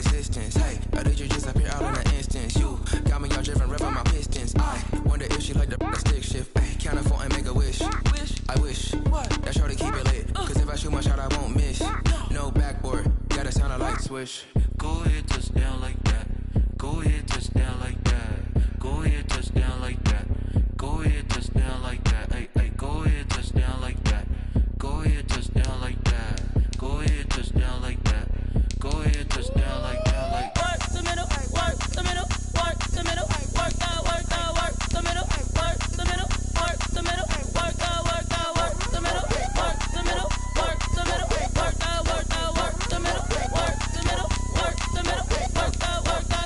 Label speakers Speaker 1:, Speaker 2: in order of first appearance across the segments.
Speaker 1: existence. Hey, I did you just appear out in an instance. You got me all driven, revving my pistons. I wonder if she like the stick shift. Hey, count a phone and make a wish. I wish that shorty keep it lit. Cause if I shoot my shot, I won't miss. No backboard, gotta sound a light switch.
Speaker 2: Go ahead, touchdown like that. Go ahead, touchdown like that. Go ahead, touchdown like that. Go ahead, touchdown like that. Hey, hey, go ahead, touchdown like that. Go ahead, touchdown like that. Go ahead, touchdown like that. Go ahead, touchdown like that. Like
Speaker 3: work the middle, work the middle, work the middle, work the middle, work the middle, work the middle, work the middle, work the middle, work the middle, work the middle, work the middle, work the middle, work the middle, work the middle, work the.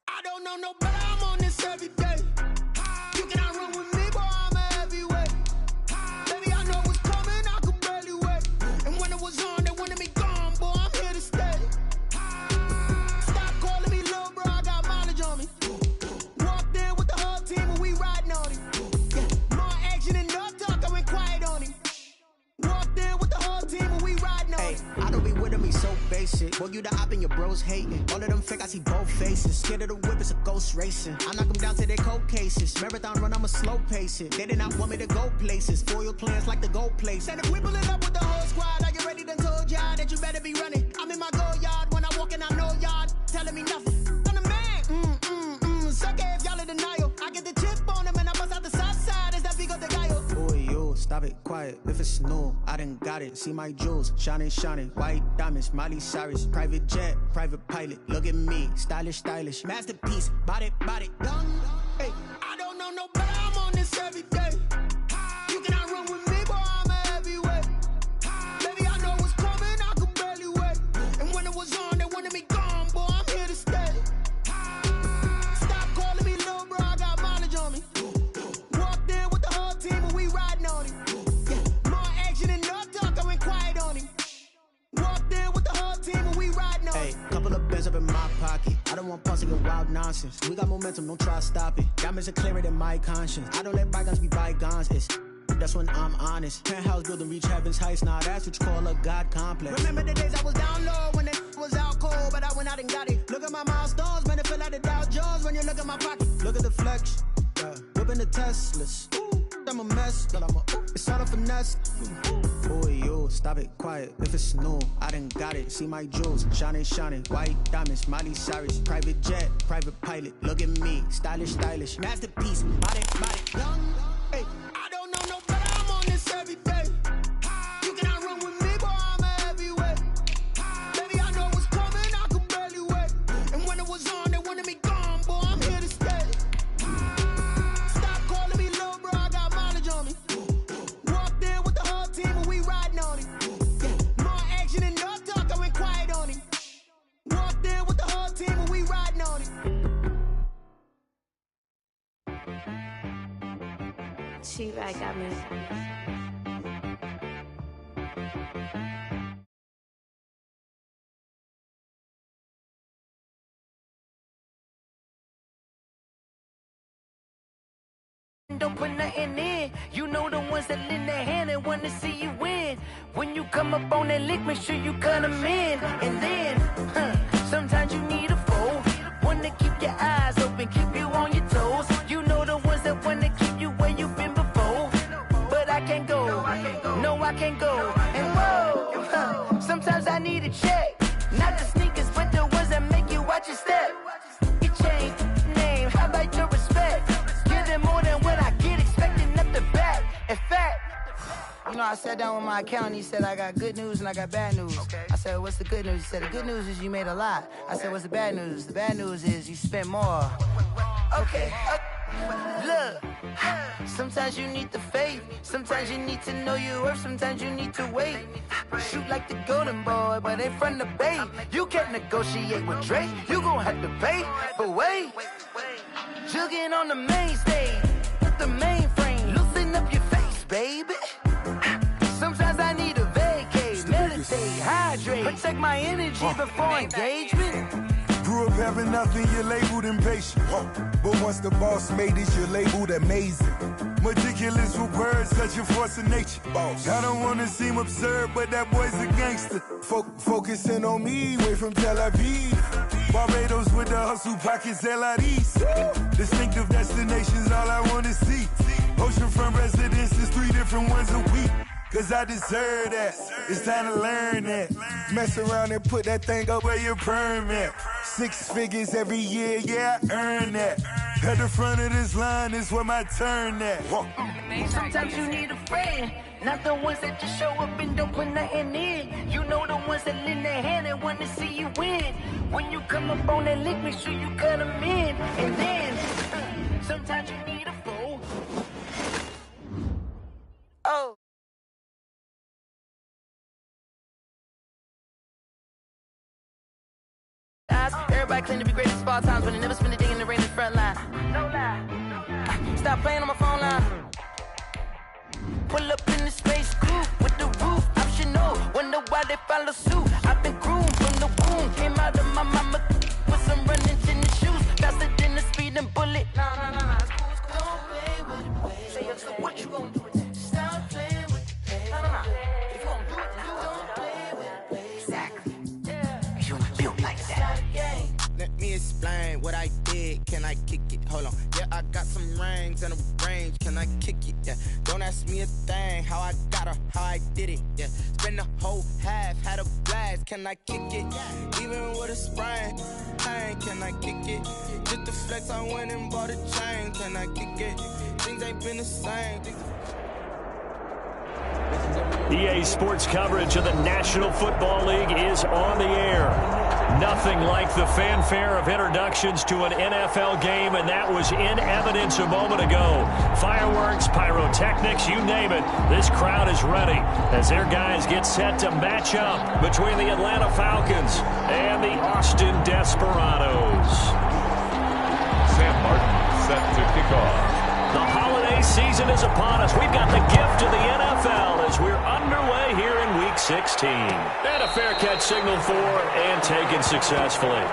Speaker 4: I don't know no better, I'm on this every day. You cannot run with me, boy, I'm a heavyweight. Baby, I know what's coming, I could barely wait. And when it was on, they wanted me gone, boy, I'm here to stay. Stop calling me little bro, I got mileage on me. Walked in with the whole team and we riding on him. More action and no talk, I went quiet on him. Walked in with the whole team and we riding on him.
Speaker 5: I don't be with him, he's so basic. Boy, you the op and your bros hating. All of them fake, I see both faces. Scared of the whip, it's a ghost racing. I knock them down to their cold cases. Marathon run, I'ma slow pace it. They did not want me to go places. Foil plans like the go place. And if we pull it up with the whole squad, are you ready? Done told y'all that you better be running. I'm in my go yard. When I walk in, I know y'all telling me nothing. I'm the man. Suck it if y'all in denial. I get the chip on him and I bust out the south side. Is that Vigo the Gallo? Boy, yo, stop it, quiet. If it's new, I done got it. See my jewels, shining, shining. White diamonds, Miley Cyrus. Private jet, private pilot. Look at me, stylish, stylish. Masterpiece, body, done. Hey,
Speaker 4: I don't know no better, I'm on this every day. You cannot run with me, boy, I'm a heavyweight. Baby, I know what's coming, I could barely wait. And when it was on, they wanted me gone, boy, I'm here to stay. Stop calling me little bro, I got mileage on me. Walked in with the whole team and we riding on him. More action and no talk, I went quiet on him. Walked in with the whole team and we riding on him.
Speaker 5: hey, couple of bands up in my pocket. I don't want pause to get wild nonsense. We got momentum, don't try to stop it. Diamonds are clearer than my conscience. I don't let bygones be bygones. That's when I'm honest. Penthouse building, reach heaven's heights. Nah, that's what you call a God complex.
Speaker 4: Remember the days I was down low when it was out cold, but I went out and got it. Look at my milestones, man, it feel like the Dow Jones when you look at my pocket.
Speaker 5: Look at the flex, whipping the Teslas. I'm a mess, but it's all a finesse. Boy, yo, stop it, quiet. If it's new, I done got it. See my jewels, shining, shining. White diamonds, Miley Cyrus. Private jet, private pilot. Look at me, stylish, stylish. Masterpiece, body, done.
Speaker 4: Hey, I don't know no better, I'm on this every day. You cannot run with me, boy, I'm a heavyweight. Baby, I know what's coming, I could barely wait. And when it was on, they wanted me gone, boy, I'm here to stay. Stop calling me little bro, I got mileage on me. Walked in with the whole team and we riding on him. More action and no talk, I went quiet on him. Walked in with the whole team and we riding on him.
Speaker 6: She-Bag got me.
Speaker 7: Don't put nothing in. You know the ones that lend their hand and wanna see you win. When you come up on that lick, make sure you cut them in. And then, sometimes you need a foe. One to keep your eyes open, keep you on your toes. You know the ones that wanna keep you where you've been before. But I can't go, no I can't go. And whoa, sometimes I need a check. Not the sneakers, but the ones that make you watch your step. You change name, how about your respect? Give them more than what I get, expecting nothing back. In fact, you know, I sat down with my accountant, he said I got good news and I got bad news. Okay. I said, what's the good news? He said, the good news is you made a lot. I said, what's the bad news? The bad news is you spent more. Okay. Look, sometimes you need the faith. Sometimes you need to know your worth. Sometimes you need to wait. Shoot like the golden boy, but ain't from the bay. You can't negotiate with Drake. You gon' have to pay. But wait, jugging on the main stage with the mainframe. Loosen up your face, baby. Sometimes I need a vacate, meditate, hydrate, protect my energy before engagement.
Speaker 8: grew up having nothing, you're labeled impatient. But once the boss made it, you're labeled amazing. Meticulous with words, such a force of nature. I don't wanna seem absurd, but that boy's a gangster. Focusing on me, way from Tel Aviv. Barbados with the hustle pockets, LIDs. Distinctive destinations, all I wanna see. Oceanfront residences, 3 different ones a week. Cause I deserve that, it's time to learn that. Mess around and put that thing up where your permit. 6 figures every year, yeah, I earn that. At the front of this line is where my turn at.
Speaker 7: Sometimes you need a friend, not the ones that just show up and don't put nothing in. You know the ones that lend their hand and want to see you win. When you come up on that lick, make sure you cut them in. And then, sometimes you need a foe. Oh. Everybody claim to be great at small times, but they never spend a day in the rain in the front line. No lie. Stop playing on my phone line. Pull up in the space coupe with the roof optional. Wonder why they follow suit. I've been groomed from the womb. Came out of my mama with some running in the shoes. Faster than the speeding bullet. Nah. It's cool. Don't play with it, baby. Say, so what you gonna do with it? Stop playing with it, baby. Nah. If you gonna do it, then don't play with it, baby. Exactly. Yeah. You built like that.
Speaker 9: Let me explain what I did. Can I kick it? Hold on. Yeah, I got some rings and a range. Can I kick it? Yeah. Don't ask me a thing. How I got her, how I did it. Yeah. Spend the whole half, had a blast. Can I kick it? Even with a sprain. Hey, can I kick it? Just the flex, I went and bought a chain. Can I kick it? Things ain't been the same.
Speaker 10: EA Sports coverage of the National Football League is on the air. Nothing like the fanfare of introductions to an NFL game, and that was in evidence a moment ago. Fireworks, pyrotechnics, you name it. This crowd is ready as their guys get set to match up between the Atlanta Falcons and the Austin Desperados.
Speaker 11: Sam Martin set to kick off.
Speaker 10: The holiday season is upon us. We've got the gift of the NFL as we're underway here in Week 16. And a fair catch signal for and taken successfully.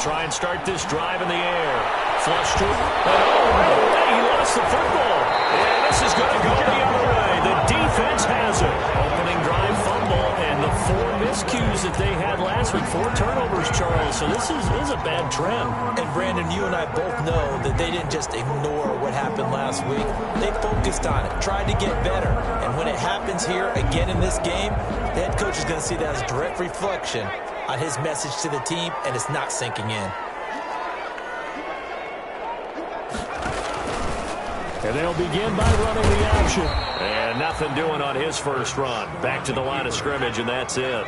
Speaker 10: Try and start this drive in the air. Flush to it. Right away, he lost the football. And this is going to go the other way. The defense has it. Opening drive fumble and the 4 miscues that they had last week. 4 turnovers, Charles. So this is a bad trend.
Speaker 12: And Brandon, you and I both know that they didn't just ignore what happened last week. They focused on it, tried to get better. And when it happens here again in this game, the head coach is going to see that as a direct reflection on his message to the team, and it's not sinking in.
Speaker 10: And they'll begin by running the option. And nothing doing on his first run. Back to the line of scrimmage, and that's it.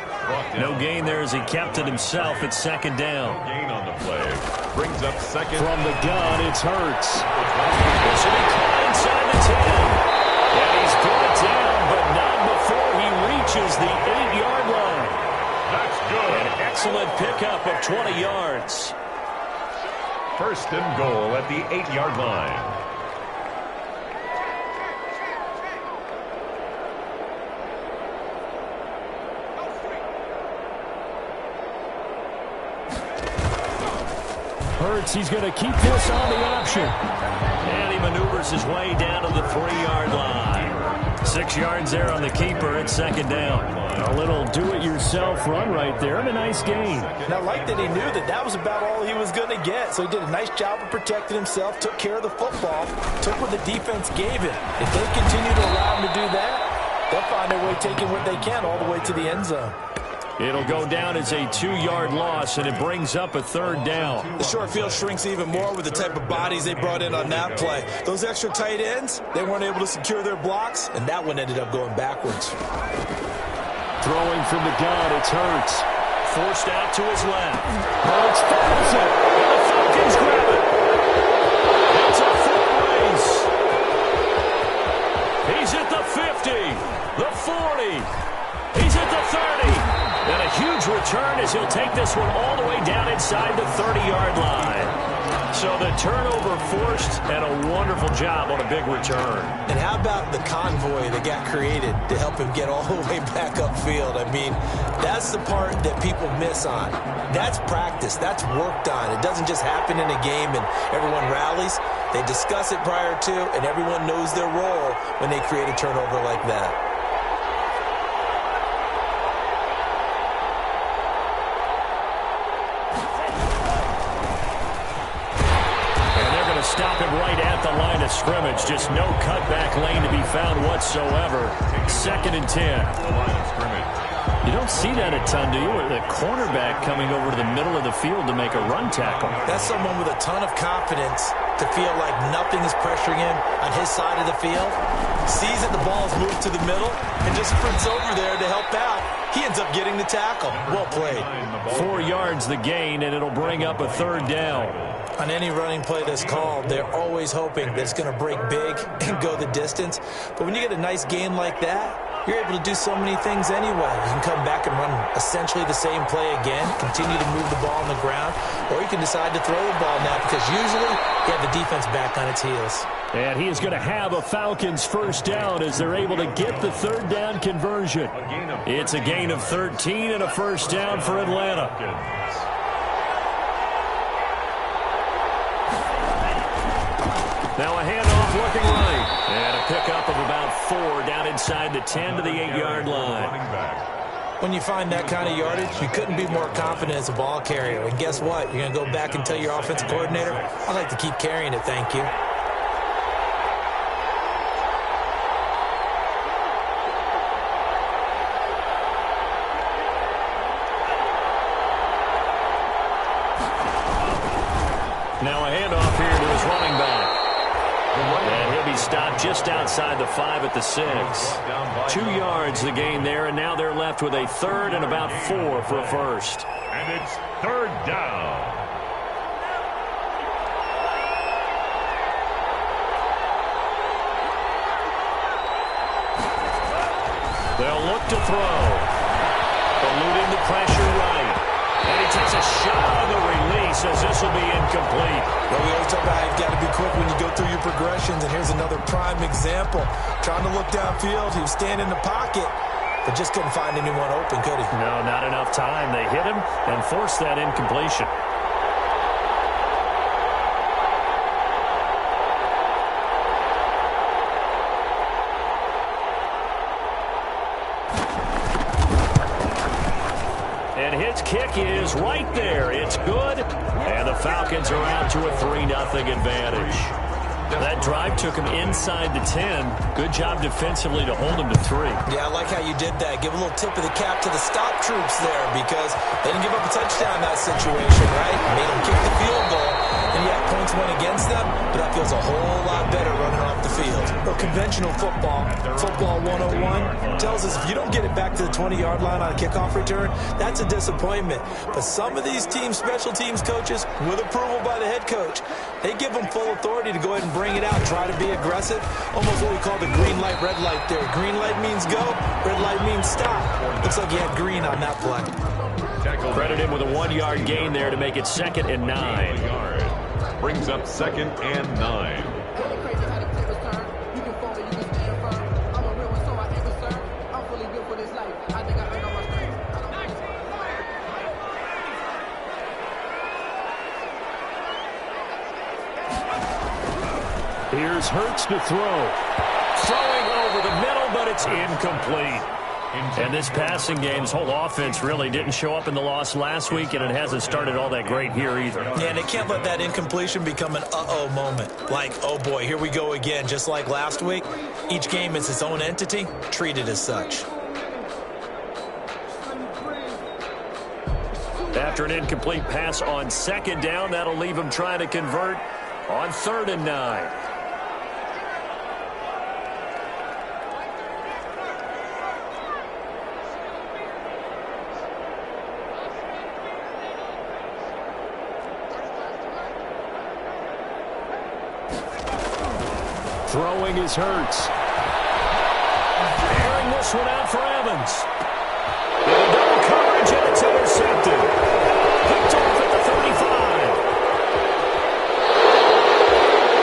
Speaker 10: No gain there as he kept it himself at second down.
Speaker 11: Gain on the play. Brings up second.
Speaker 10: From the gun, it's Hurts. This will be caught inside the 10. And he's brought down, but not before he reaches the 8-yard line.
Speaker 11: That's good.
Speaker 10: An excellent pickup of 20 yards.
Speaker 11: First and goal at the 8-yard line.
Speaker 10: Hurts, he's going to keep this on the option. And he maneuvers his way down to the 3-yard line. 6 yards there on the keeper at second down. A little do-it-yourself run right there and a nice gain.
Speaker 12: And I like that he knew that was about all he was going to get. So he did a nice job of protecting himself, took care of the football, took what the defense gave him. If they continue to allow him to do that, they'll find their way taking what they can all the way to the end zone.
Speaker 10: It'll go down as a 2-yard loss, and it brings up a third down.
Speaker 13: The short field shrinks even more with the type of bodies they brought in on that play. Those extra tight ends, they weren't able to secure their blocks, and that one ended up going backwards.
Speaker 10: Throwing from the gun, it's Hurts. Forced out to his left. Hurts fumbles it. And the Falcons grab it. It's a foot race. He's at the 50, the 40. He's at the 30. And a huge return as he'll take this one all the way down inside the 30-yard line. So the turnover forced and a wonderful job on a big return.
Speaker 12: And how about the convoy that got created to help him get all the way back upfield? I mean, that's the part that people miss on. That's practice. That's worked on. It doesn't just happen in a game and everyone rallies. They discuss it prior to, and everyone knows their role when they create a turnover like that.
Speaker 10: Stop him right at the line of scrimmage. Just no cutback lane to be found whatsoever. 2nd and 10. You don't see that a ton, do you? The cornerback coming over to the middle of the field to make a run tackle.
Speaker 12: That's someone with a ton of confidence to feel like nothing is pressuring him on his side of the field. Sees that the ball is moved to the middle and just sprints over there to help out. He ends up getting the tackle. Well played.
Speaker 10: 4 yards the gain, and it'll bring up a 3rd down.
Speaker 12: On any running play that's called, they're always hoping that it's going to break big and go the distance. But when you get a nice gain like that, you're able to do so many things anyway. You can come back and run essentially the same play again, continue to move the ball on the ground, or you can decide to throw the ball now because usually you have the defense back on its heels.
Speaker 10: And he is going to have a Falcons 1st down as they're able to get the 3rd down conversion. It's a gain of 13 and a 1st down for Atlanta. Now a handoff looking right. And a pickup of about 4 down inside the 10 to the 8-yard line.
Speaker 12: When you find that kind of yardage, you couldn't be more confident as a ball carrier. And guess what? You're going to go back and tell your offensive coordinator, I'd like to keep carrying it, thank you.
Speaker 10: Now a handoff here to his running back. And he'll be stopped just outside the 5 at the 6. 2 yards the gain there, and now they're left with a 3rd and about 4 for a 1st.
Speaker 11: And it's 3rd down.
Speaker 10: They'll look to throw. Eluding the pressure right. And he takes a shot on the release as this will be incomplete.
Speaker 12: Well, we always talk about how you've got to be quick when you go through your progressions, and here's another prime example. Trying to look downfield, he was standing in the pocket, but just couldn't find anyone open, could he?
Speaker 10: No, not enough time. They hit him and forced that incompletion. And his kick is right there. It's good. And the Falcons are out to a 3-0 advantage. That drive took him inside the 10. Good job defensively to hold him to 3.
Speaker 12: Yeah, I like how you did that. Give a little tip of the cap to the stop troops there because they didn't give up a touchdown in that situation, right? Made them kick the field goal. And yet points went against them, but that feels a whole lot better running off the field. Well, conventional football 101, tells us if you don't get it back to the 20-yard line on a kickoff return, that's a disappointment. But some of these teams, special teams coaches, with approval by the head coach, they give them full authority to go ahead and bring it out, try to be aggressive, almost what we call the green light, red light theory. Green light means go, red light means stop. Looks like you had green on that play.
Speaker 10: Credit him with a 1-yard gain there to make it 2nd and 9.
Speaker 11: Brings up 2nd and 9.
Speaker 10: Here's Hurts to throw. Throwing over the middle, but it's incomplete. And this passing game's whole offense really didn't show up in the loss last week, and it hasn't started all that great here either.
Speaker 12: Yeah, and they can't let that incompletion become an uh-oh moment. Like, oh boy, here we go again, just like last week. Each game is its own entity, treated as such.
Speaker 10: After an incomplete pass on 2nd down, that'll leave him trying to convert on 3rd and 9. Throwing is Hurts. Airing this one out for Evans. Double coverage, and it's intercepted. Picked off at the 35.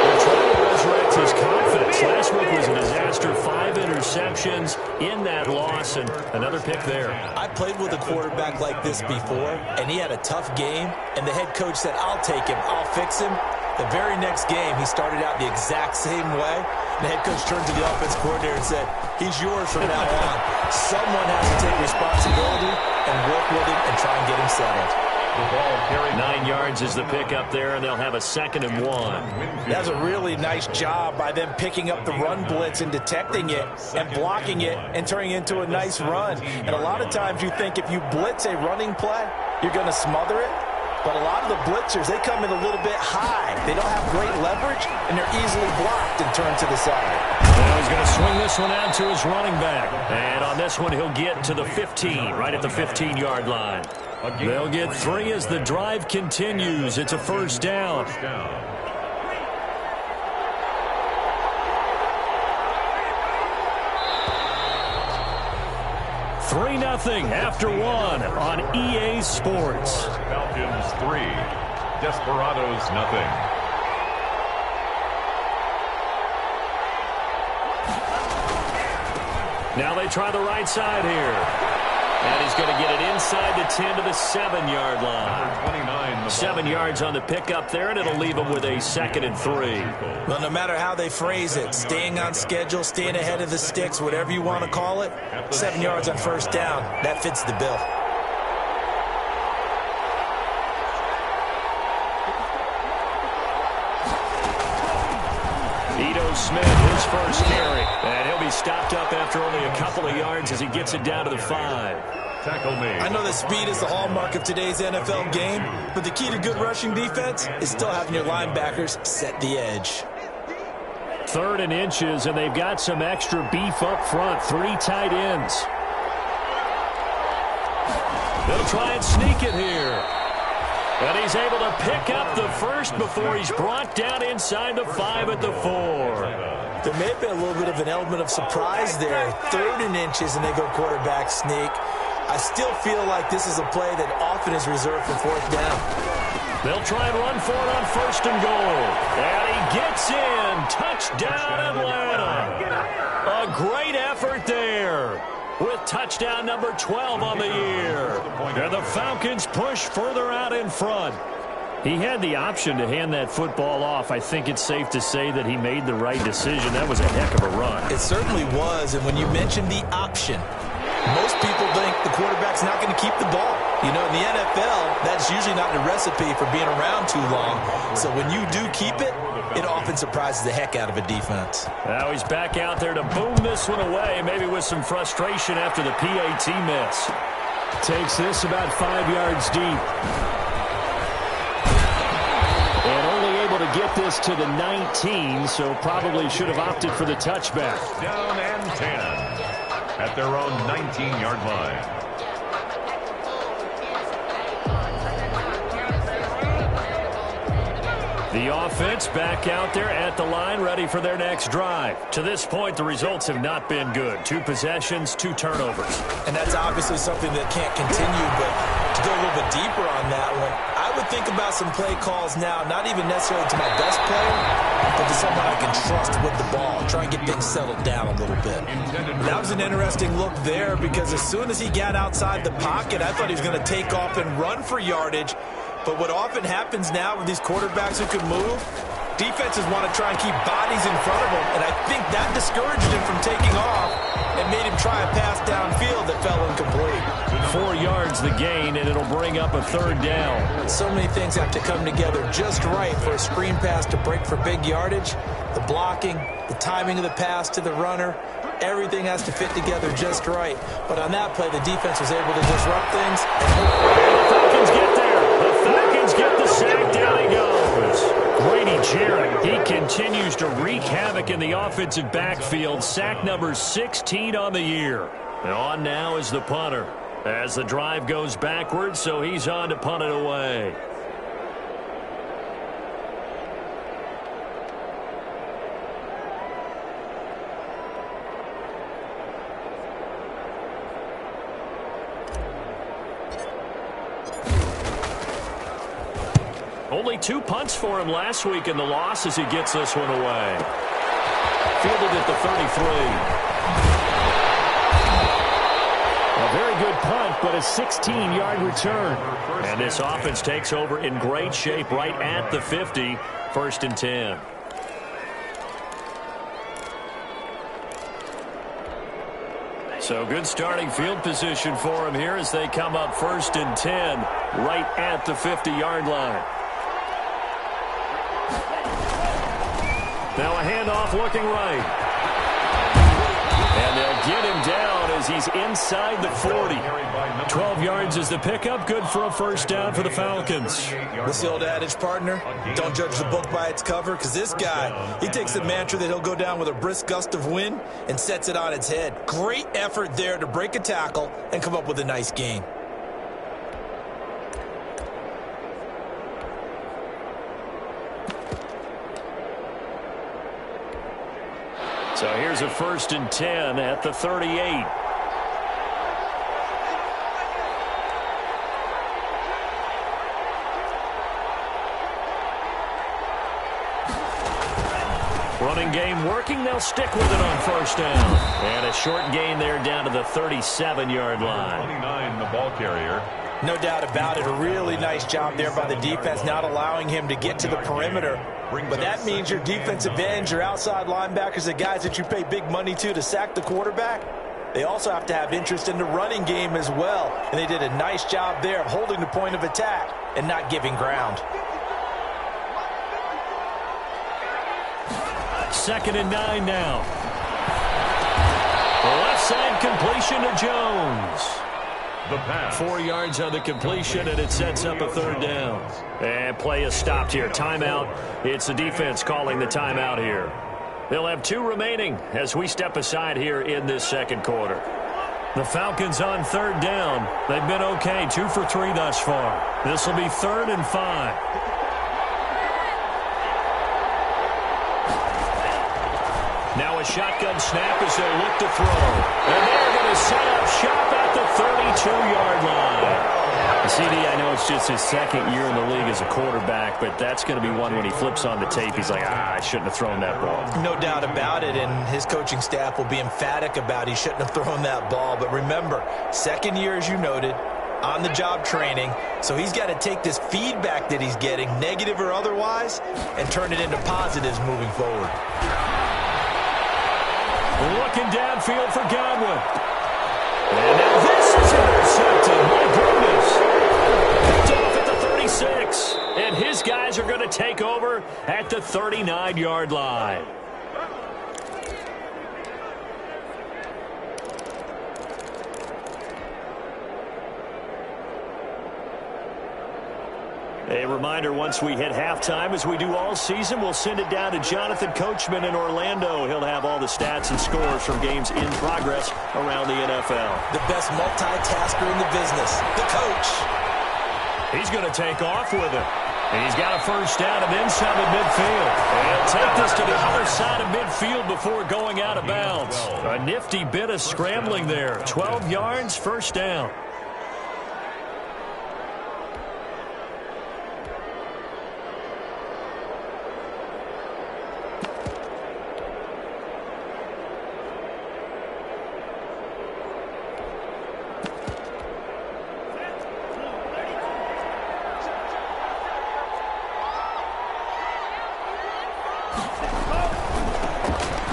Speaker 10: They're trying to resurrect his confidence. Last week was a disaster. 5 interceptions in that loss, and another pick there.
Speaker 12: I played with a quarterback like this before, and he had a tough game, and the head coach said, I'll take him, I'll fix him. The very next game, he started out the exact same way. The head coach turned to the offense coordinator and said, he's yours from now on. Someone has to take responsibility and work with him and try and get him settled.
Speaker 10: The ball carried 9 yards is the pick up there, and they'll have a 2nd and 1.
Speaker 12: That's a really nice job by them picking up the run blitz and detecting it and blocking it and turning it into a nice run. And a lot of times you think if you blitz a running play, you're going to smother it. But a lot of the blitzers, they come in a little bit high. They don't have great leverage, and they're easily blocked and turned to the side.
Speaker 10: Now he's going to swing this one out to his running back. And on this one, he'll get to the 15, right at the 15-yard line. They'll get 3 as the drive continues. It's a 1st down. 3-0 after 1 on EA Sports.
Speaker 11: Falcons 3, Desperados 0.
Speaker 10: Now they try the right side here. And he's going to get it inside the 10 to the 7-yard line. 7 yards on the pickup there, and it'll leave him with a 2nd and 3.
Speaker 12: Well, no matter how they phrase it, staying on schedule, staying ahead of the sticks, whatever you want to call it, 7 yards on 1st down, that fits the bill.
Speaker 10: Smith, his first carry. And he'll be stopped up after only a couple of yards as he gets it down to the 5.
Speaker 11: Tackle made.
Speaker 12: I know that speed is the hallmark of today's NFL game, but the key to good rushing defense is still having your linebackers set the edge.
Speaker 10: 3rd and inches, and they've got some extra beef up front. 3 tight ends. They'll try and sneak it here. And he's able to pick up the first before he's brought down inside the 5 at the 4.
Speaker 12: There may have been a little bit of an element of surprise there. 3rd and inches, and they go quarterback sneak. I still feel like this is a play that often is reserved for 4th down.
Speaker 10: They'll try and run for it on 1st and goal. And he gets in. Touchdown, Atlanta. A great effort there, with touchdown number 12 on the year. And the Falcons push further out in front. He had the option to hand that football off. I think it's safe to say that he made the right decision. That was a heck of a run.
Speaker 12: It certainly was, and when you mentioned the option, most people think the quarterback's not going to keep the ball. You know, in the NFL, that's usually not the recipe for being around too long. So when you do keep it, it often surprises the heck out of a defense.
Speaker 10: Now he's back out there to boom this one away, maybe with some frustration after the PAT miss. Takes this about 5 yards deep. And only able to get this to the 19, so probably should have opted for the touchback.
Speaker 11: Down and 10 at their own 19-yard line.
Speaker 10: The offense back out there at the line, ready for their next drive. To this point, the results have not been good. 2 possessions, 2 turnovers.
Speaker 12: And that's obviously something that can't continue, but to go a little bit deeper on that one, I would think about some play calls now, not even necessarily to my best player, but to someone I can trust with the ball. Try and get things settled down a little bit. That was an interesting look there, because as soon as he got outside the pocket, I thought he was going to take off and run for yardage. But what often happens now with these quarterbacks who can move, defenses want to try and keep bodies in front of them, and I think that discouraged him from taking off and made him try a pass downfield that fell incomplete.
Speaker 10: 4 yards the gain, and it'll bring up a 3rd down.
Speaker 12: So many things have to come together just right for a screen pass to break for big yardage. The blocking, the timing of the pass to the runner, everything has to fit together just right. But on that play, the defense was able to disrupt things.
Speaker 10: The Falcons get there. The Falcons get the sack. Down he goes. Grady Jarrett, he continues to wreak havoc in the offensive backfield. Sack number 16 on the year. And on now is the punter, as the drive goes backwards, so he's on to punt it away. Only 2 punts for him last week in the loss as he gets this one away. Fielded at the 33. A very good punt, but a 16-yard return. And this offense takes over in great shape right at the 50, 1st and 10. So good starting field position for him here as they come up 1st and 10 right at the 50-yard line. Now a handoff looking right. And they'll get him down as he's inside the 40. 12 yards is the pickup. Good for a 1st down for the Falcons.
Speaker 12: What's the old adage, partner? Don't judge the book by its cover, because this guy, he takes the mantra that he'll go down with a brisk gust of wind and sets it on its head. Great effort there to break a tackle and come up with a nice gain.
Speaker 10: So here's a 1st and 10 at the 38. Running game working. They'll stick with it on 1st down. And a short gain there down to the 37-yard line.
Speaker 11: 29, the ball carrier.
Speaker 12: No doubt about it. A really nice job there by the defense, not allowing him to get to the perimeter. But that means your defensive ends, your outside linebackers, the guys that you pay big money to sack the quarterback, they also have to have interest in the running game as well. And they did a nice job there of holding the point of attack and not giving ground.
Speaker 10: 2nd and 9 now. Left side completion to Jones.
Speaker 11: The pass.
Speaker 10: 4 yards on the completion, and it sets up a 3rd down. And play is stopped here. Timeout. It's the defense calling the timeout here. They'll have 2 remaining as we step aside here in this 2nd quarter. The Falcons on 3rd down. They've been okay. 2 for 3 thus far. This will be 3rd and 5. Now a shotgun snap as they look to throw. And they're going to set up shop at the 32-yard line. CD, I know it's just his 2nd year in the league as a quarterback, but that's going to be one when he flips on the tape, he's like, I shouldn't have thrown that ball.
Speaker 12: No doubt about it, and his coaching staff will be emphatic about he shouldn't have thrown that ball. But remember, 2nd year, as you noted, on-the-job training, so he's got to take this feedback that he's getting, negative or otherwise, and turn it into positives moving forward.
Speaker 10: Looking downfield for Godwin. And now this is intercepted. My goodness. Picked off at the 36. And his guys are going to take over at the 39-yard line. A reminder, once we hit halftime, as we do all season, we'll send it down to Jonathan Coachman in Orlando. He'll have all the stats and scores from games in progress around the NFL.
Speaker 12: The best multitasker in the business, the coach.
Speaker 10: He's going to take off with it. And he's got a 1st down and then some at midfield. And he'll take this to the other side of midfield before going out of bounds. A nifty bit of scrambling there. 12 yards, 1st down.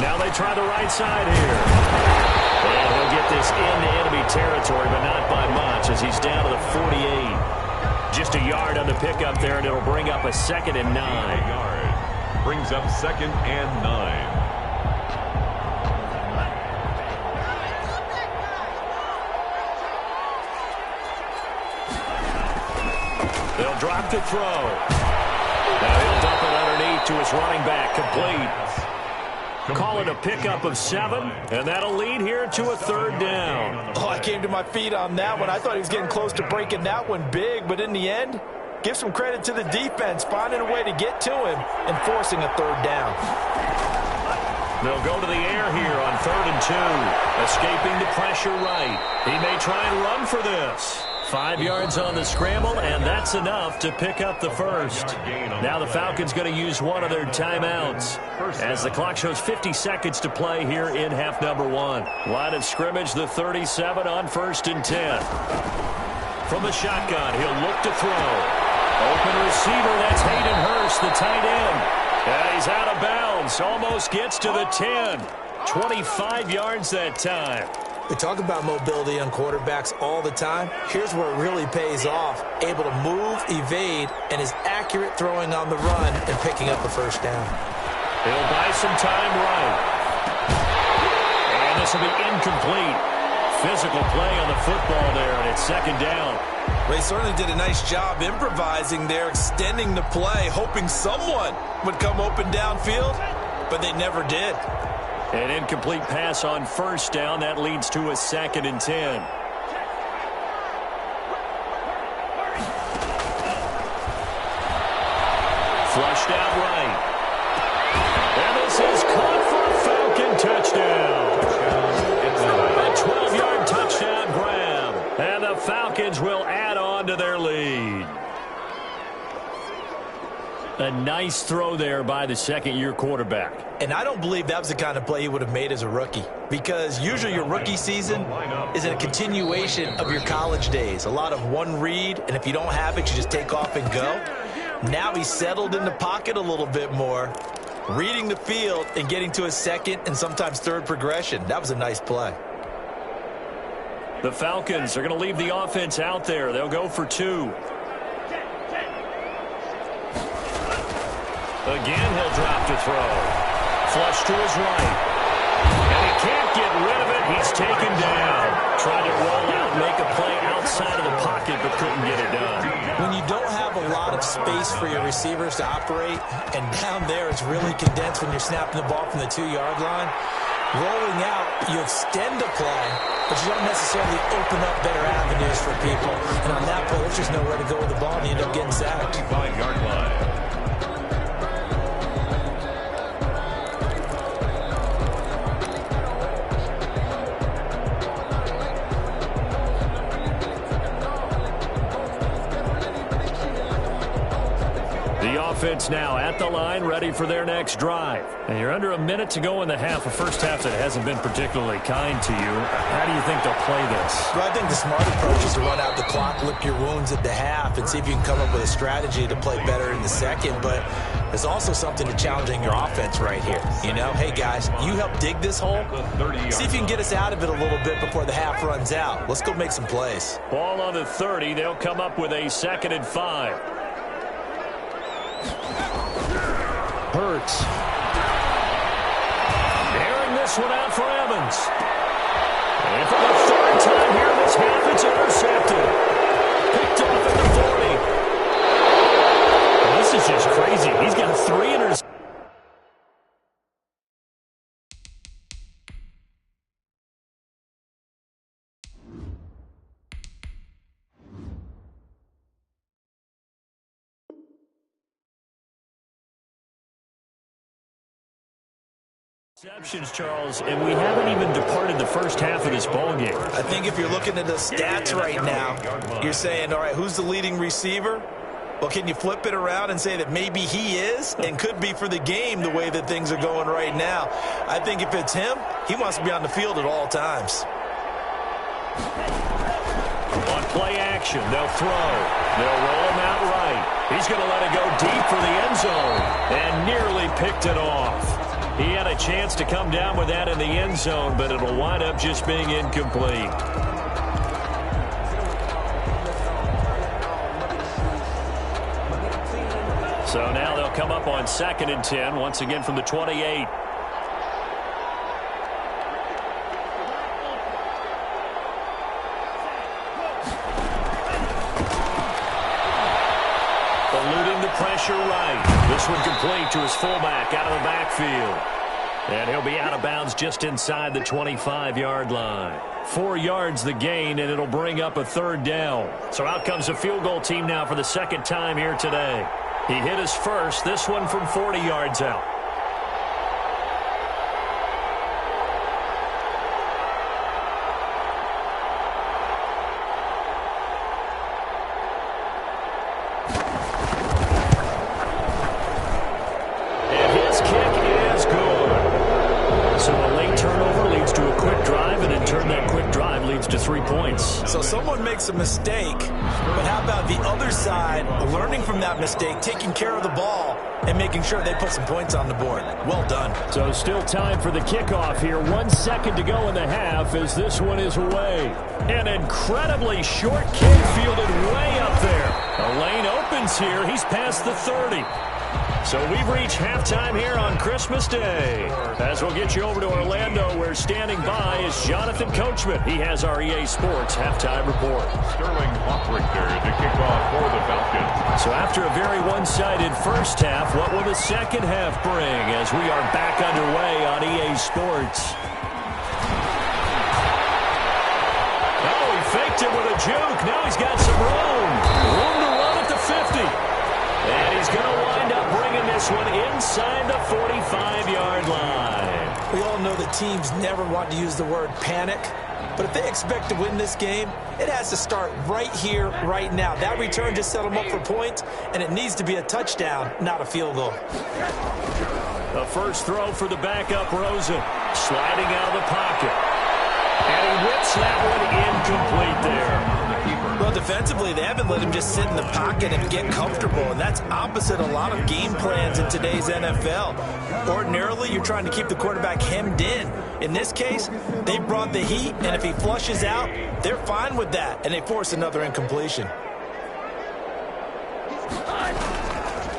Speaker 10: Now they try the right side here. And he'll get this into enemy territory, but not by much as he's down to the 48. Just a yard on the pickup there, and it'll bring up a 2nd and 9.
Speaker 11: Brings up 2nd and 9.
Speaker 10: They'll drop to throw. Now he'll dump it underneath to his running back, complete. Call it a pickup of 7, and that'll lead here to a 3rd down.
Speaker 12: Oh, I came to my feet on that one. I thought he was getting close to breaking that one big, but in the end, give some credit to the defense, finding a way to get to him and forcing a 3rd down.
Speaker 10: They'll go to the air here on 3rd and 2, escaping the pressure right. He may try and run for this. 5 yards on the scramble, and that's enough to pick up the first. Now the Falcons going to use one of their timeouts as the clock shows 50 seconds to play here in half number 1. Line of scrimmage, the 37 on 1st and 10. From the shotgun, he'll look to throw. Open receiver, that's Hayden Hurst, the tight end. And he's out of bounds, almost gets to the 10. 25 yards that time.
Speaker 12: We talk about mobility on quarterbacks all the time. Here's where it really pays off. Able to move, evade, and is accurate throwing on the run and picking up a first down.
Speaker 10: He'll buy some time right. And this will be incomplete. Physical play on the football there, and it's 2nd down.
Speaker 13: They certainly did a nice job improvising there, extending the play, hoping someone would come open downfield, but they never did.
Speaker 10: An incomplete pass on 1st down. That leads to a 2nd and 10. Flushed out right. And this is caught for a Falcon touchdown. A 12-yard touchdown grab. And the Falcons will add on to their lead. A nice throw there by the second-year quarterback.
Speaker 12: And I don't believe that was the kind of play he would have made as a rookie, because usually your rookie season is a continuation of your college days. A lot of one read, and if you don't have it, you just take off and go. Now he's settled in the pocket a little bit more, reading the field and getting to a second and sometimes third progression. That was a nice play.
Speaker 10: The Falcons are going to leave the offense out there. They'll go for 2. Again, he'll drop to throw. Flush to his right. And he can't get rid of it. He's taken down. Tried to roll out and make a play outside of the pocket, but couldn't get it done.
Speaker 12: When you don't have a lot of space for your receivers to operate, and down there it's really condensed when you're snapping the ball from the 2-yard line, rolling out, you extend the play, but you don't necessarily open up better avenues for people. And on that play, there's just nowhere to go with the ball, and you end up getting sacked.
Speaker 11: 5-yard line.
Speaker 10: Offense now at the line, ready for their next drive. And you're under a minute to go in the half, a first half that hasn't been particularly kind to you. How do you think they'll play this?
Speaker 12: Well, I think the smart approach is to run out the clock, lick your wounds at the half, and see if you can come up with a strategy to play better in the second. But there's also something to challenging your offense right here. You know, hey, guys, you help dig this hole. See if you can get us out of it a little bit before the half runs out. Let's go make some plays.
Speaker 10: Ball on the 30. They'll come up with a 2nd and 5. Hurts. Airing this one out for Evans. And for the 3rd time here this half, it's intercepted. Picked off at the 40. Well, this is just crazy. He's got 3 interceptions. Charles, and we haven't even departed the first half of this ballgame.
Speaker 12: I think if you're looking at the stats right now, you're saying, all right, who's the leading receiver? Well, can you flip it around and say that maybe he is and could be for the game the way that things are going right now? I think if it's him, he wants to be on the field at all times.
Speaker 10: On play action, they'll throw. They'll roll him out right. He's going to let it go deep for the end zone and nearly picked it off. He had a chance to come down with that in the end zone, but it'll wind up just being incomplete. So now they'll come up on 2nd and 10, once again from the 28. Eluding the pressure right. This one complete to his fullback out of the backfield. And he'll be out of bounds just inside the 25-yard line. 4 yards the gain, and it'll bring up a 3rd down. So out comes the field goal team now for the 2nd time here today. He hit his first, this one from 40 yards out. quick drive, and in turn that quick drive leads to 3 points.
Speaker 12: So someone makes a mistake, but how about the other side learning from that mistake, taking care of the ball, and making sure they put some points on the board? Well done.
Speaker 10: So still time for the kickoff here. 1 second to go in the half as this one is away. An incredibly short kick fielded way up there. A lane opens here. He's past the 30. So we've reached halftime here on Christmas Day. As we'll get you over to Orlando, where standing by is Jonathan Coachman. He has our EA Sports halftime report.
Speaker 11: Sterling Hawkrichter to kick off for the Falcons.
Speaker 10: So after a very one-sided first half, what will the second half bring as we are back underway on EA Sports? Oh, he faked it with a juke. Now he's got some room. Room to run at the 50. And he's going to wind up bringing this one inside the 45-yard line.
Speaker 12: We all know that teams never want to use the word panic, but if they expect to win this game, it has to start right here, right now. That return just set them up for points, and it needs to be a touchdown, not a field goal.
Speaker 10: The first throw for the backup, Rosen, sliding out of the pocket. And he whips that one incomplete there.
Speaker 12: Well, defensively, they haven't let him just sit in the pocket and get comfortable, and that's opposite a lot of game plans in today's NFL. Ordinarily, you're trying to keep the quarterback hemmed in. In this case, they brought the heat, and if he flushes out, they're fine with that, and they force another incompletion.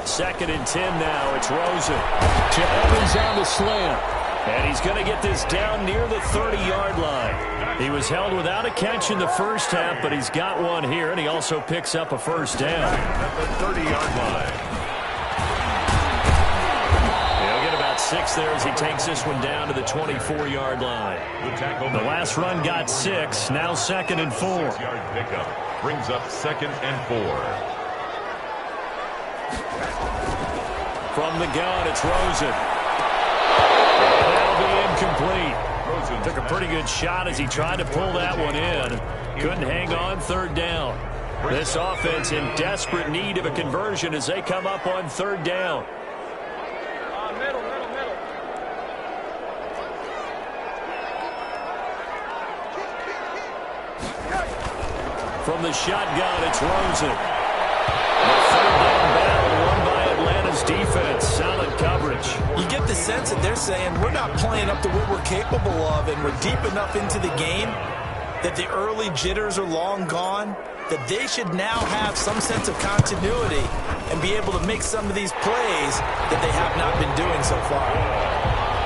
Speaker 10: 2nd and 10 now. It's Rosen to Evans on the slant. And he's going to get this down near the 30-yard line. He was held without a catch in the first half, but he's got one here, and he also picks up a first down.
Speaker 11: At the 30-yard line.
Speaker 10: He'll get about 6 there as he takes this one down to the 24-yard line. The last run got 6, now 2nd and 4.
Speaker 11: 6-yard pickup brings up 2nd and 4.
Speaker 10: From the gun, it's Rosen. Incomplete. Took a pretty good shot as he tried to pull that one in. Couldn't hang on, 3rd down. This offense in desperate need of a conversion as they come up on 3rd down.
Speaker 3: Middle.
Speaker 10: From the shotgun, it's Rosen. The 3rd down battle won by Atlanta's defense. Solid coverage.
Speaker 12: You get the sense that they're saying we're not playing up to what we're capable of, and we're deep enough into the game that the early jitters are long gone, that they should now have some sense of continuity and be able to make some of these plays that they have not been doing so far.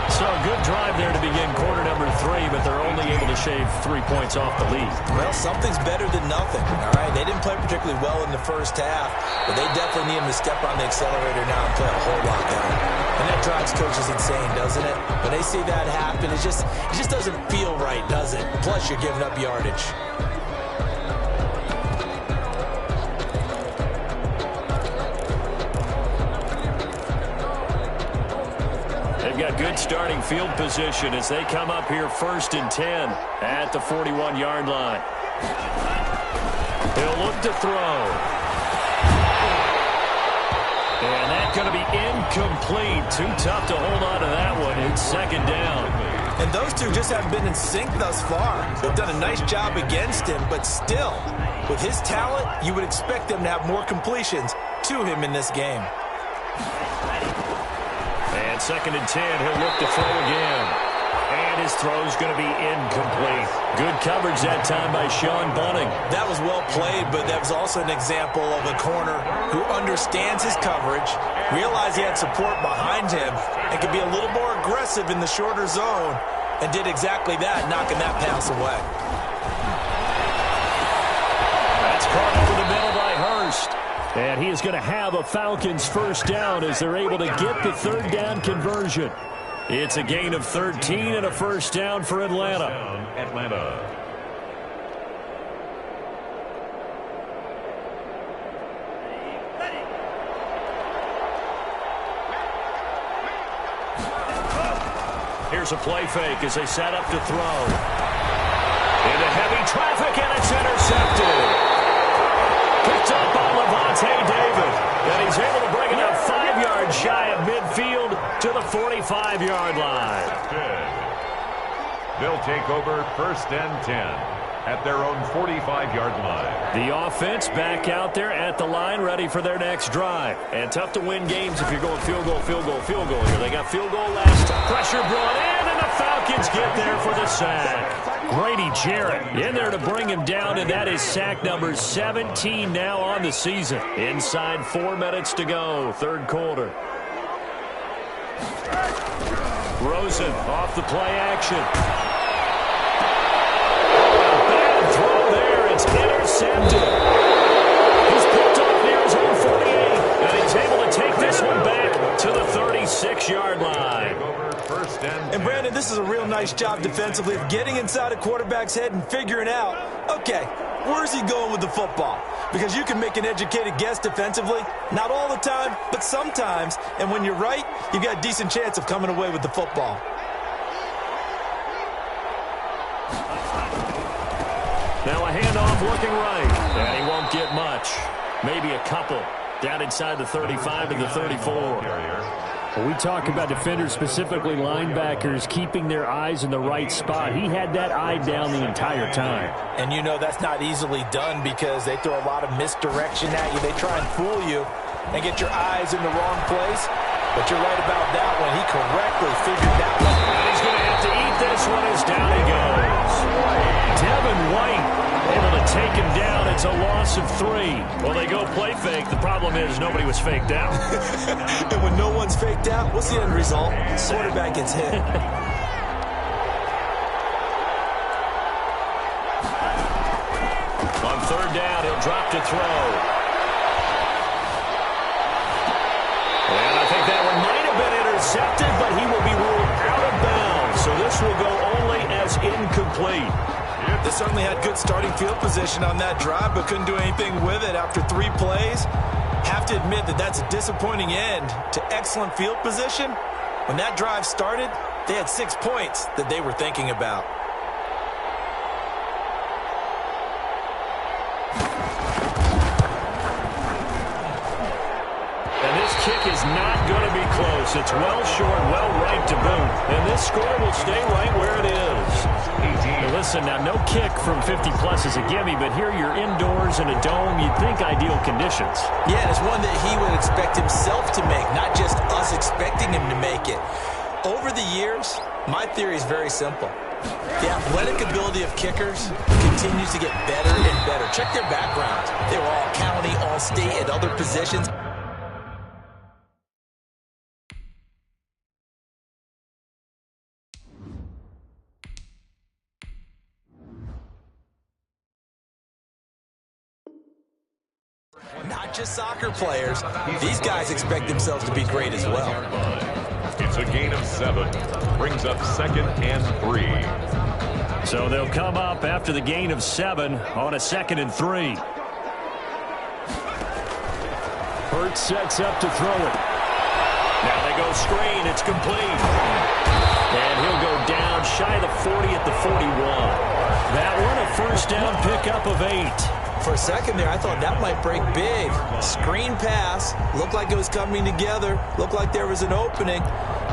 Speaker 10: So a good drive there to begin quarter number 3, but they're only able to shave 3 points off the lead.
Speaker 12: Well, something's better than nothing, all right? They didn't play particularly well in the first half, but they definitely need him to step on the accelerator now and play a whole lot better. And that drives coaches insane, doesn't it? When they see that happen, it just doesn't feel right, does it? Plus, you're giving up yardage.
Speaker 10: Got good starting field position as they come up here 1st and 10 at the 41-yard line. He'll look to throw. And that's going to be incomplete. Too tough to hold on to that one. It's 2nd down.
Speaker 12: And those two just haven't been in sync thus far. They've done a nice job against him, but still, with his talent, you would expect them to have more completions to him in this game.
Speaker 10: And 2nd and 10, he'll look to throw again. And his throw's going to be incomplete. Good coverage that time by Sean Bunting.
Speaker 12: That was well played, but that was also an example of a corner who understands his coverage, realized he had support behind him, and could be a little more aggressive in the shorter zone, and did exactly that, knocking that pass away.
Speaker 10: That's caught over the middle by Hurst. And he is going to have a Falcons first down as they're able to get the 3rd down conversion. It's a gain of 13 and a first down for Atlanta. Here's a play fake as they set up to throw. Into heavy traffic, and it's intercepted. Picked up by Levante David. And he's able to bring it up 5 yards shy of midfield to the 45-yard line.
Speaker 11: They'll take over 1st and 10 at their own 45-yard line.
Speaker 10: The offense back out there at the line, ready for their next drive. And tough to win games if you're going field goal, field goal, field goal here. They got field goal last time. Pressure brought in, and the Falcons get there for the sack. Grady Jarrett in there to bring him down, and that is sack number 17 now on the season. Inside 4 minutes to go, third quarter. Rosen off the play action. Bad throw there. It's intercepted. He's picked off near his own 48, and he's able to take this one back to the 36-yard line.
Speaker 13: And Brandon, this is a real nice job defensively of getting inside a quarterback's head and figuring out, okay, where's he going with the football? Because you can make an educated guess defensively, not all the time, but sometimes. And when you're right, you've got a decent chance of coming away with the football.
Speaker 10: Now a handoff looking right, and he won't get much. Maybe a couple down inside the 35 and the 34.
Speaker 14: We talk about defenders, specifically linebackers, keeping their eyes in the right spot. He had that eye down the entire time.
Speaker 12: And you know that's not easily done because they throw a lot of misdirection at you. They try and fool you and get your eyes in the wrong place. But you're right about that one. He correctly figured that one.
Speaker 10: He's going to have to eat this one as down he goes. Devin White able to take him down. It's a loss of 3. Well, they go play fake. The problem is nobody was faked out.
Speaker 13: And when no one's faked out, what's the end result? Quarterback gets hit.
Speaker 10: On third down, he'll drop to throw. And I think that one might have been intercepted, but he will be ruled out of bounds. So this will go only as incomplete.
Speaker 13: They certainly had good starting field position on that drive, but couldn't do anything with it after 3 plays. Have to admit that that's a disappointing end to excellent field position. When that drive started, they had 6 points that they were thinking about.
Speaker 10: And this kick is not going to be close. It's well short, well right to boot. And this score will stay right where it is. Now listen, now no kick from 50-plus is a gimme, but here you're indoors in a dome. You'd think ideal conditions.
Speaker 12: Yeah, and it's one that he would expect himself to make, not just us expecting him to make it. Over the years, my theory is very simple. The athletic ability of kickers continues to get better and better. Check their backgrounds. They were all county, all state, at other positions. Not just soccer players. These guys expect themselves to be great as well.
Speaker 11: It's a gain of 7. Brings up 2nd and 3.
Speaker 10: So they'll come up after the gain of 7 on a 2nd and 3. Hurts sets up to throw it. Now they go screen. It's complete. And he'll go down shy of the 40 at the 41. That one a first down pickup of 8.
Speaker 12: For a second there, I thought that might break big. Screen pass. Looked like it was coming together. Looked like there was an opening.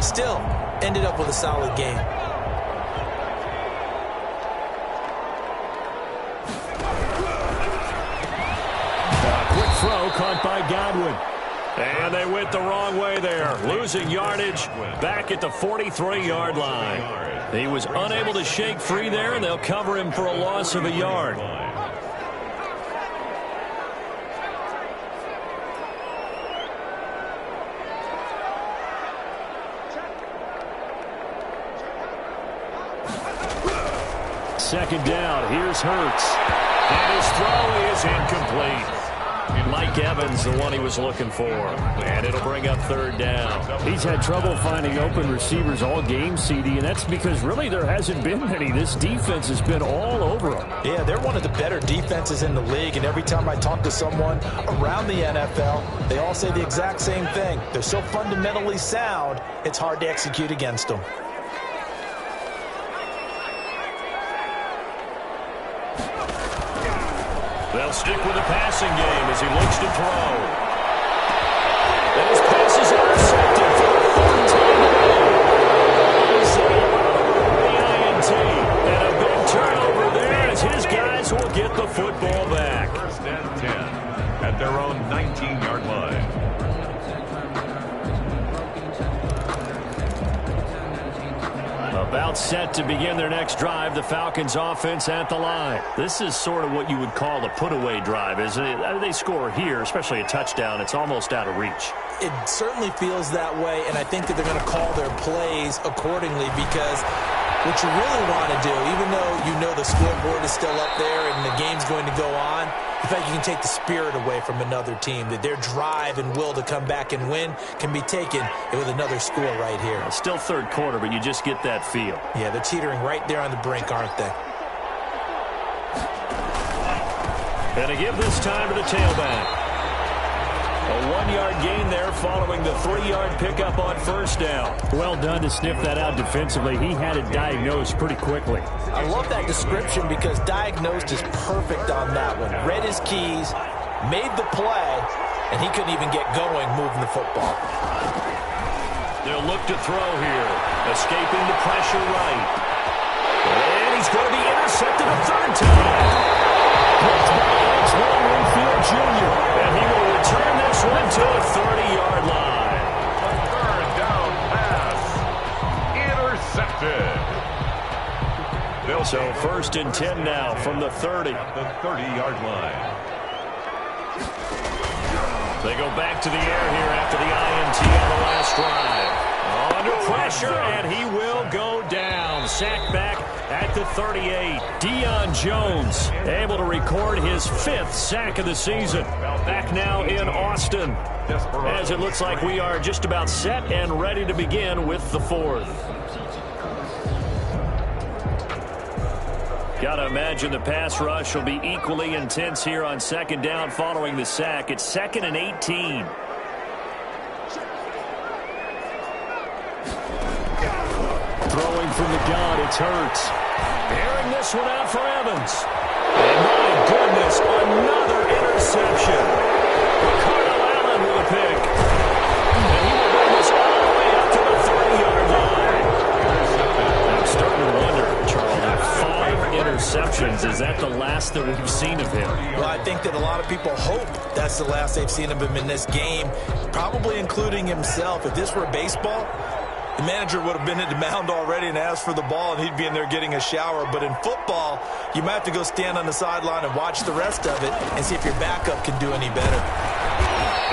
Speaker 12: Still, ended up with a solid game.
Speaker 10: Quick throw caught by Godwin. And they went the wrong way there. Losing yardage back at the 43-yard line. He was unable to shake free there, and they'll cover him for a loss of a yard. Second down, here's Hurts. And his throw is incomplete. Mike Evans, the one he was looking for. And it'll bring up third down.
Speaker 14: He's had trouble finding open receivers all game, CD, and that's because really there hasn't been many. This defense has been all over them.
Speaker 12: Yeah, they're one of the better defenses in the league, and every time I talk to someone around the NFL, they all say the exact same thing. They're so fundamentally sound, it's hard to execute against them.
Speaker 10: They'll stick with the passing game as he looks to throw. And his pass is intercepted for the third time today. The INT. football back.
Speaker 11: First and 10 at their own 19-yard line.
Speaker 10: About set to begin their next drive, the Falcons offense at the line. This is sort of what you would call a put-away drive, isn't it? They score here, especially a touchdown. It's almost out of reach.
Speaker 12: It certainly feels that way, and I think that they're going to call their plays accordingly because what you really want to do, even though you know the scoreboard is still up there and the game's going to go on, in fact, you can take the spirit away from another team, that their drive and will to come back and win can be taken with another score right here.
Speaker 10: It's still third quarter, but you just get that feel.
Speaker 12: Yeah, they're teetering right there on the brink, aren't they?
Speaker 10: And to give this time to the tailback. A 1-yard gain there following the 3-yard pickup on first down.
Speaker 14: Well done to sniff that out defensively. He had it diagnosed pretty quickly.
Speaker 12: I love that description because diagnosed is perfect on that one. Read his keys, made the play, and he couldn't even get going moving the football.
Speaker 10: They'll look to throw here. Escaping the pressure right. And he's going to be intercepted a third time. Blocked by Winfield Jr. And he will return this one to the 30-yard line.
Speaker 11: Third down pass. Intercepted.
Speaker 10: So first and 10 now from the 30.
Speaker 11: At the 30-yard line.
Speaker 10: They go back to the air here after the INT on the last drive. Under pressure, and he will go down. Sacked back at the 38. Deion Jones able to record his 5th sack of the season. Back now in Austin, as it looks like we are just about set and ready to begin with the 4th. Got to imagine the pass rush will be equally intense here on second down following the sack. It's 2nd and 18. Throwing from the gun, it's Hurts. Airing this one out for Evans. And my goodness, another interception. Ricardo Allen with a pick. And he will bring this all the way up to the 30-yard line. I'm starting to wonder, Charles, 5 interceptions. Is that the last that we've seen of him?
Speaker 12: Well, I think that a lot of people hope that's the last they've seen of him in this game, probably including himself. If this were baseball, the manager would have been at the mound already and asked for the ball, and he'd be in there getting a shower. But in football, you might have to go stand on the sideline and watch the rest of it and see if your backup can do any better.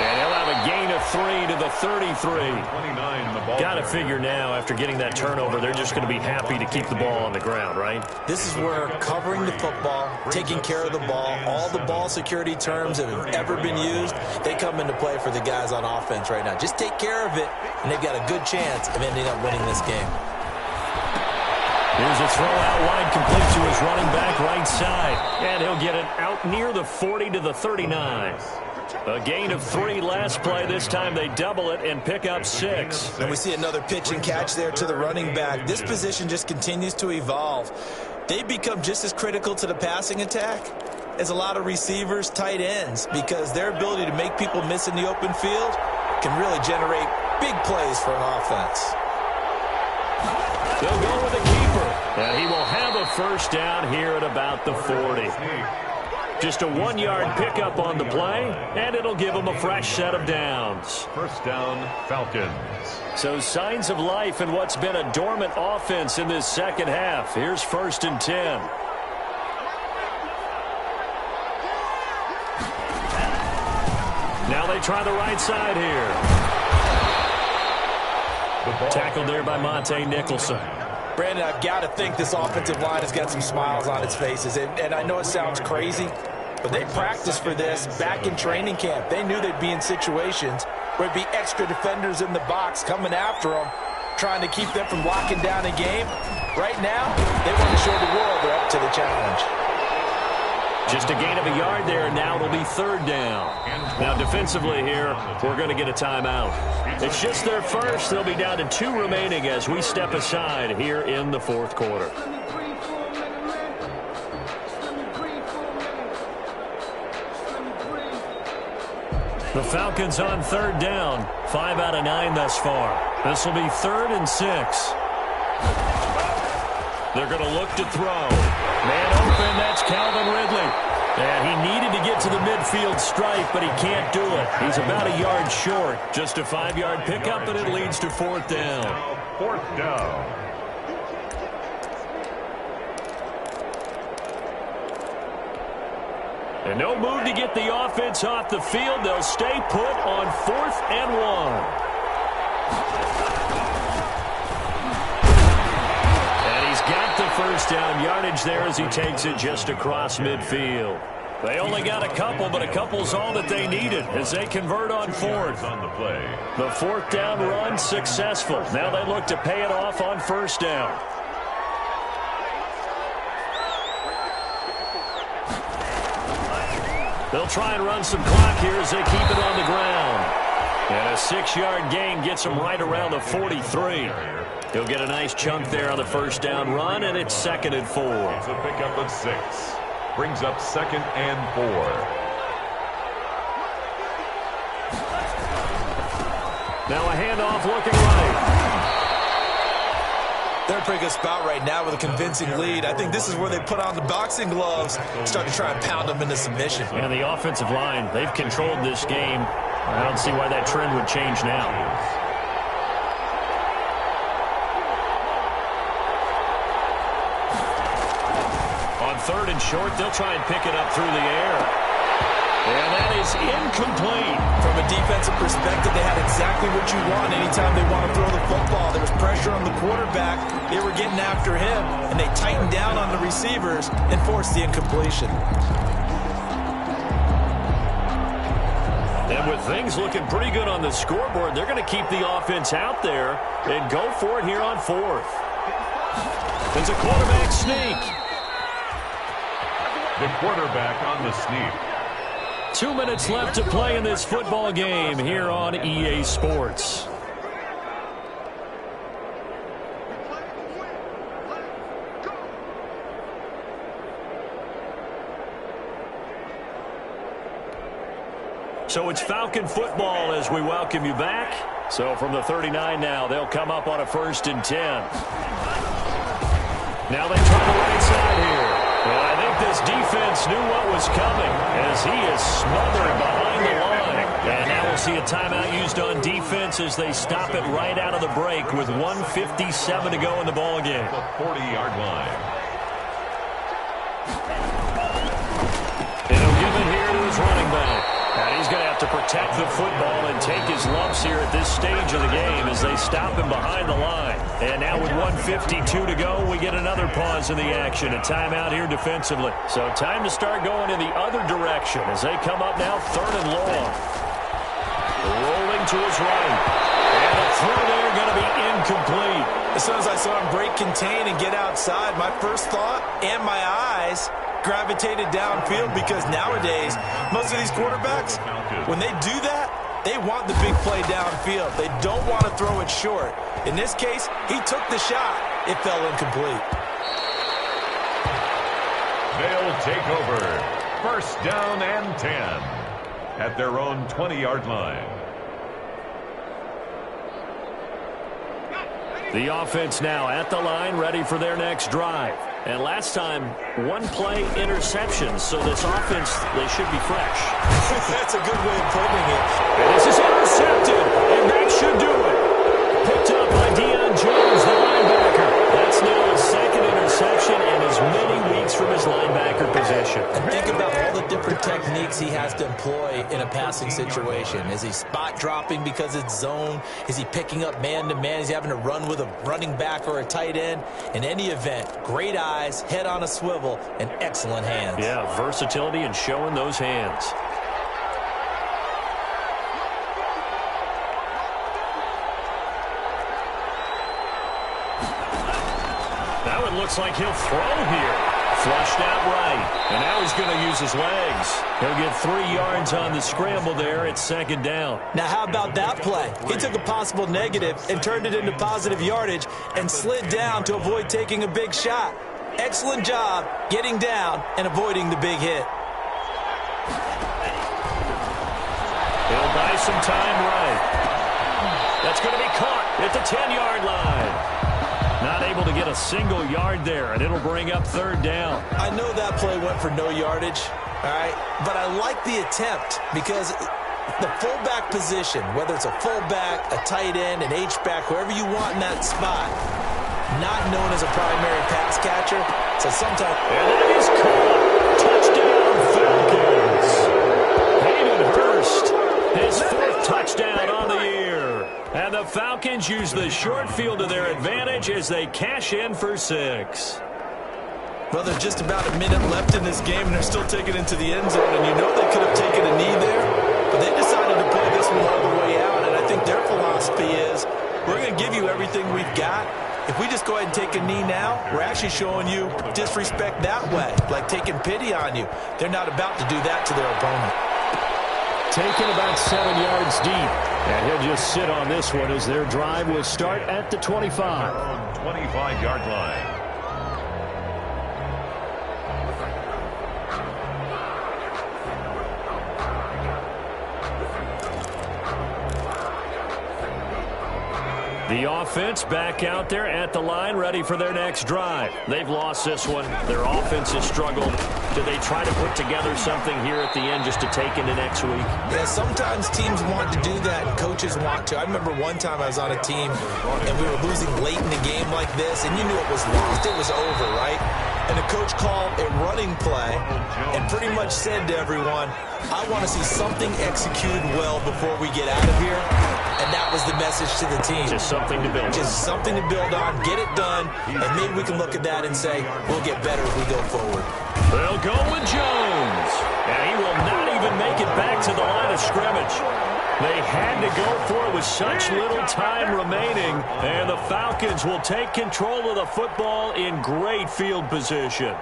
Speaker 10: And he'll have a gain of 3 to the 33.
Speaker 11: 29 the ball.
Speaker 10: Got to figure now, after getting that turnover, they're just going to be happy to keep the ball on the ground, right?
Speaker 12: This is where covering the football, taking care of the ball, all the ball security terms that have ever been used, they come into play for the guys on offense right now. Just take care of it, and they've got a good chance of ending up winning this game.
Speaker 10: Here's a throw out wide, complete to his running back right side. And he'll get it out near the 40 to the 39. A gain of 3 last play. This time they double it and pick up 6.
Speaker 12: And we see another pitch and catch there to the running back. This position just continues to evolve. They become just as critical to the passing attack as a lot of receivers, tight ends, because their ability to make people miss in the open field can really generate big plays for an offense.
Speaker 10: They'll go with a keeper, and he will have a first down here at about the 40. Just a 1-yard pickup on the play, and it'll give them a fresh set of downs.
Speaker 11: First down, Falcons.
Speaker 10: So signs of life in what's been a dormant offense in this second half. Here's 1st and 10. Now they try the right side here. Tackled there by Monte Nicholson.
Speaker 12: Brandon, I've got to think this offensive line has got some smiles on its faces. And I know it sounds crazy, but they practiced for this back in training camp. They knew they'd be in situations where it'd be extra defenders in the box coming after them, trying to keep them from locking down a game. Right now, they want to show the world they're up to the challenge.
Speaker 10: Just a gain of a yard there, and now it'll be 3rd down. Now defensively here, we're going to get a timeout. It's just their first. They'll be down to 2 remaining as we step aside here in the 4th quarter. The Falcons on 3rd down. 5 out of 9 thus far. This will be 3rd and 6. They're going to look to throw. Man open, that's Calvin Ridley. And he needed to get to the midfield stripe, but he can't do it. He's about a yard short. Just a 5-yard pickup, and it leads to 4th down.
Speaker 11: 4th down.
Speaker 10: And no move to get the offense off the field. They'll stay put on 4th and 1. And he's got the first down yardage there as he takes it just across midfield. They only got a couple, but a couple's all that they needed as they convert on 4th.
Speaker 11: On the play.
Speaker 10: The 4th down run successful. Now they look to pay it off on 1st down. They'll try and run some clock here as they keep it on the ground. And a 6-yard gain gets him right around the 43. He'll get a nice chunk there on the 1st down run, and it's 2nd and 4.
Speaker 11: It's a pickup of 6. Brings up 2nd and 4.
Speaker 10: Now a handoff looking right.
Speaker 12: They're in a pretty good spot right now with a convincing lead. I think this is where they put on the boxing gloves, start to try and pound them into submission.
Speaker 10: And the offensive line, they've controlled this game. I don't see why that trend would change now. On 3rd and short, they'll try and pick it up through the air. And that is incomplete.
Speaker 12: From a defensive perspective, they had exactly what you want anytime they want to throw the football. There was pressure on the quarterback. They were getting after him, and they tightened down on the receivers and forced the incompletion.
Speaker 10: And with things looking pretty good on the scoreboard, they're going to keep the offense out there and go for it here on 4th. It's a quarterback sneak.
Speaker 11: The quarterback on the sneak.
Speaker 10: 2 minutes left to play in this football game here on EA Sports. So it's Falcon football as we welcome you back. So from the 39 now, they'll come up on a 1st and 10. Now they try the right side here. And I think this defense knew what was coming as he is smothered behind the line. And now we'll see a timeout used on defense as they stop it right out of the break with 1:57 to go in the ballgame.
Speaker 11: The 40-yard line.
Speaker 10: And he'll give it here to his running back. And he's going to have to protect the football and take his lumps here at this stage of the game as they stop him behind the line. And now with 1:52 to go, we get another pause in the action. A timeout here defensively. So time to start going in the other direction as they come up now 3rd and long. Rolling to his right. And the throw there going to be incomplete.
Speaker 12: As soon as I saw him break, contain, and get outside, my first thought and my eyes gravitated downfield because nowadays, most of these quarterbacks, when they do that, they want the big play downfield. They don't want to throw it short. In this case, he took the shot. It fell incomplete.
Speaker 11: They'll take over. 1st down and 10 at their own 20-yard line.
Speaker 10: The offense now at the line, ready for their next drive. And last time, 1-play interceptions, so this offense, they should be fresh.
Speaker 12: That's a good way of putting it.
Speaker 10: And this is intercepted, and that should do it. Picked up by Deion Jones, the linebacker. That's now his 2nd interception and as many weeks from his linebacker position.
Speaker 12: And think about all the different techniques he has to employ in a passing situation. Is he spot dropping because it's zone? Is he picking up man-to-man? Is he having to run with a running back or a tight end? In any event, great eyes, head on a swivel, and excellent hands.
Speaker 10: Yeah, versatility and showing those hands. Now it looks like he'll throw here. Flushed out right. And now he's going to use his legs. He'll get 3 yards on the scramble there at 2nd down.
Speaker 12: Now how about that play? He took a possible negative and turned it into positive yardage and slid down to avoid taking a big shot. Excellent job getting down and avoiding the big hit.
Speaker 10: He'll buy some time right. That's going to be caught at the 10-yard line. Not able to get a single yard there, and it'll bring up 3rd down.
Speaker 12: I know that play went for no yardage, All right, but I like the attempt because the fullback position, whether it's a fullback, a tight end, an H-back, whoever you want in that spot, not known as a primary pass catcher, so sometimes...
Speaker 10: And that is caught. Touchdown, Falcons. Hayden Hurst, his fourth touchdown on the year. And the Falcons use the short field to their advantage as they cash in for 6.
Speaker 13: Well, there's just about a minute left in this game, and they're still taking it into the end zone. And you know they could have taken a knee there, but they decided to play this one all the way out. And I think their philosophy is, we're going to give you everything we've got. If we just go ahead and take a knee now, we're actually showing you disrespect that way, like taking pity on you. They're not about to do that to their opponent.
Speaker 14: Taken about 7 yards deep. And he'll just sit on this one as their drive will start at the 25.
Speaker 11: 25-yard line.
Speaker 10: The offense back out there at the line, ready for their next drive. They've lost this one. Their offense has struggled. Do they try to put together something here at the end just to take into next week?
Speaker 12: Yeah, sometimes teams want to do that, and coaches want to. I remember one time I was on a team, and we were losing late in the game like this, and you knew it was lost. It was over, right? And the coach called a running play and pretty much said to everyone, I want to see something executed well before we get out of here. And that was the message to the team.
Speaker 10: Just something to build on.
Speaker 12: Just something to build on, get it done, and maybe we can look at that and say, we'll get better as we go forward.
Speaker 10: They'll go with Jones. And he will not even make it back to the line of scrimmage. They had to go for it with such little time remaining. And the Falcons will take control of the football in great field position.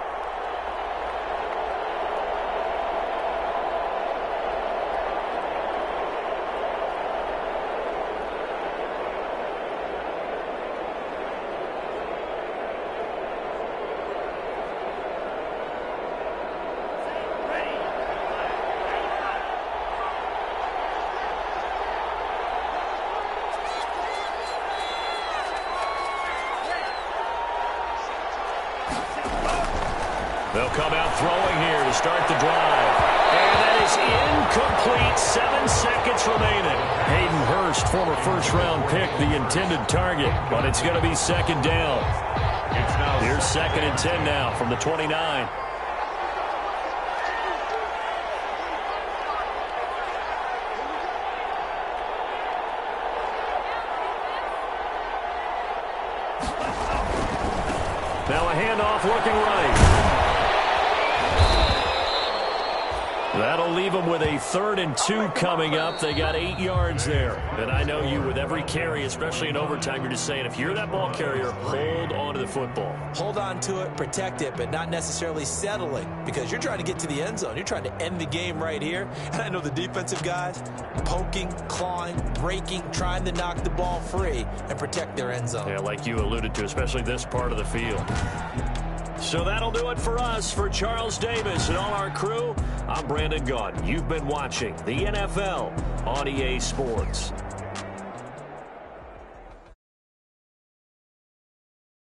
Speaker 10: They'll come out throwing here to start the drive. And that is incomplete. 7 seconds remaining. Hayden Hurst, former first-round pick, the intended target. But it's going to be second down. Here's 2nd and 10 now from the 29. Now a handoff looking right. That'll leave them with a 3rd and 2 coming up. They got 8 yards there. And I know you, with every carry, especially in overtime, you're just saying, if you're that ball carrier, hold on to the football.
Speaker 12: Hold on to it, protect it, but not necessarily settling, because you're trying to get to the end zone. You're trying to end the game right here. And I know the defensive guys poking, clawing, breaking, trying to knock the ball free and protect their end zone.
Speaker 10: Yeah, like you alluded to, especially this part of the field. So that'll do it for us. For Charles Davis and all our crew, I'm Brandon Gaudin. You've been watching the NFL on EA Sports.